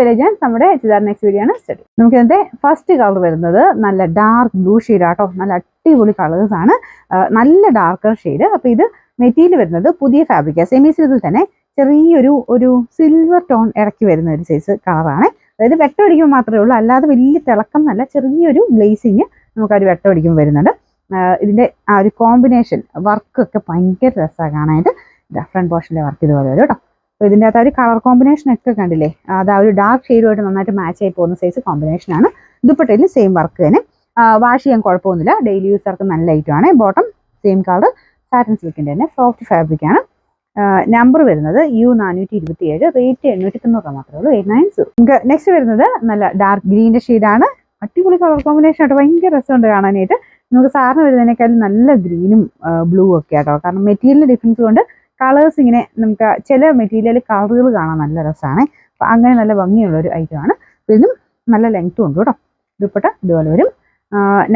Elegance നമ്മുടെ churidar next video ആണ് study. നമുക്ക് ഇതിന്റെ ഫസ്റ്റ് കളർ വരുന്നത് നല്ല ഡാർക്ക് ബ്ലൂ ഷെയ്ഡ് ആട്ടോ. നല്ല അടിപൊളി കളേഴ്സ് ആണ്, നല്ല ഡാർക്കർ ഷെയ്ഡ്. അപ്പൊ ഇത് മെറ്റീരിയൽ വരുന്നത് പുതിയ ഫാബ്രിക്, സെമി സിൽക്കിൽ തന്നെ ചെറിയൊരു സിൽവർ ടോൺ ഇറക്കി വരുന്ന ഒരു സൈസ് കളറാണ്. അതായത് വെട്ടമടിക്കുമ്പോൾ മാത്രമേ ഉള്ളൂ, അല്ലാതെ വലിയ തിളക്കം നല്ല ചെറിയൊരു ഗ്ലേസിങ് നമുക്ക് ആ ഒരു വെട്ടമടിക്കുമ്പോൾ വരുന്നുണ്ട്. ഇതിന്റെ ആ ഒരു കോമ്പിനേഷൻ വർക്കൊക്കെ ഭയങ്കര രസമാണ് കാണാനായിട്ട്. ഫ്രണ്ട് പോർഷനിലെ വർക്ക് ഇതുപോലെ വരും കേട്ടോ. അപ്പോൾ ഇതിൻ്റെ അകത്ത് ആ ഒരു കളർ കോമ്പിനേഷൻ ഒക്കെ കണ്ടില്ലേ, അത് ആ ഒരു ഡാർക്ക് ഷെയ്ഡുമായിട്ട് നന്നായിട്ട് മാച്ച് ആയി പോകുന്ന സൈസ് കോമ്പിനേഷനാണ്. ദുപ്പട്ടയിൽ സെയിം വർക്ക് തന്നെ, വാഷ് ചെയ്യാൻ കുഴപ്പമൊന്നുമില്ല, ഡെയിലി യൂസർക്ക് നല്ല ഐറ്റമാണ്. ബോട്ടം സെയിം കളർ സാറ്റിൻ സിൽക്കിൻ്റെ തന്നെ സോഫ്റ്റ് ഫാബ്രിക് ആണ്. നമ്പർ വരുന്നത് U427, റേറ്റ് 890 മാത്രമേ ഉള്ളൂ, 890. നമുക്ക് നെക്സ്റ്റ് വരുന്നത് നല്ല ഡാർക്ക് ഗ്രീൻ്റെ ഷെയ്ഡാണ്. അടിപൊളി കളർ കോമ്പിനേഷൻ ആയിട്ട് ഭയങ്കര രസമുണ്ട് കാണാനായിട്ട്. നമുക്ക് സാറിന് വരുന്നതിനേക്കാളും നല്ല ഗ്രീനും ബ്ലൂ ഒക്കെ ആട്ടോ. കാരണം മെറ്റീരിയൽ ഡിഫറൻസ് കൊണ്ട് കളേഴ്സ് ഇങ്ങനെ നമുക്ക് ചില മെറ്റീരിയൽ കളറുകൾ കാണാൻ നല്ല രസമാണ്. അപ്പം അങ്ങനെ നല്ല ഭംഗിയുള്ളൊരു ഐറ്റമാണ്. ഇതിനും നല്ല ലെങ്ത്തും ഉണ്ട് കേട്ടോ. ദുപ്പട്ട ഇതുപോലെ വരും.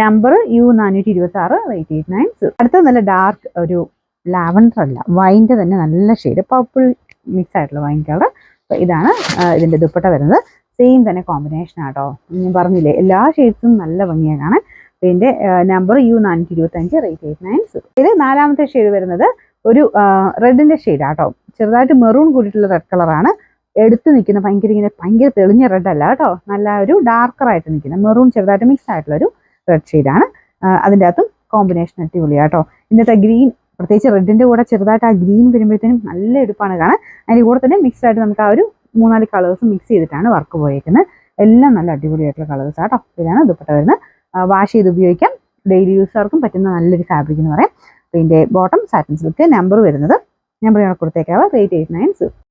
Number U426, rate 890. അടുത്തത് നല്ല ഡാർക്ക് ഒരു ലാവൻഡർ അല്ല, വൈൻ്റെ തന്നെ നല്ല ഷെയ്ഡ്, പർപ്പിൾ മിക്സ് ആയിട്ടുള്ള വൈൻ കളർ. അപ്പോൾ ഇതാണ് ഇതിൻ്റെ ദുപ്പട്ട വരുന്നത്. സെയിം തന്നെ കോമ്പിനേഷൻ ആട്ടോ. ഞാൻ പറഞ്ഞില്ലേ എല്ലാ ഷെയ്ഡ്സും നല്ല ഭംഗിയാണ് കാണാൻ. ഇതിൻ്റെ നമ്പർ U425, റേറ്റ് 890. ഇത് നാലാമത്തെ ഷെയ്ഡ് വരുന്നത് ഒരു റെഡിൻ്റെ ഷെയ്ഡാട്ടോ. ചെറുതായിട്ട് മെറൂൺ കൂടിയിട്ടുള്ള റെഡ് കളറാണ്. എടുത്ത് നിൽക്കുന്ന ഭയങ്കര തെളിഞ്ഞ റെഡ് അല്ല കേട്ടോ, നല്ല ഒരു ഡാർക്കറായിട്ട് നിൽക്കുന്ന മെറൂൺ ചെറുതായിട്ട് മിക്സ് ആയിട്ടുള്ളൊരു റെഡ് ഷെയ്ഡാണ്. അതിൻ്റെ അകത്തും കോമ്പിനേഷൻ അടിപൊളിയാട്ടോ. ഇന്നത്തെ ഗ്രീൻ, പ്രത്യേകിച്ച് റെഡിൻ്റെ കൂടെ ചെറുതായിട്ട് ആ ഗ്രീൻ വരുമ്പോഴത്തേനും നല്ല എടുപ്പാണ് കാണാൻ. അതിൻ്റെ കൂടെ തന്നെ മിക്സ് ആയിട്ട് നമുക്ക് ആ ഒരു 3-4 കളേഴ്സ് മിക്സ് ചെയ്തിട്ടാണ് വർക്ക് പോയേക്കുന്നത്. എല്ലാം നല്ല അടിപൊളിയായിട്ടുള്ള കളേഴ്സ് ആട്ടോ. ഇതാണ് ദുപ്പട്ട വരുന്നത്. വാഷ് ചെയ്ത് ഉപയോഗിക്കാം, ഡെയിലി യൂസർക്കും പറ്റുന്ന നല്ലൊരു ഫാബ്രിക് എന്ന് പറയാം. ഇതിൻ്റെ ബോട്ടം സാറ്റിൻ സിൽക്ക്. നമ്പർ വരുന്നത് നമ്പർ കൊടുത്തേക്കാവുക, റേറ്റ് 890.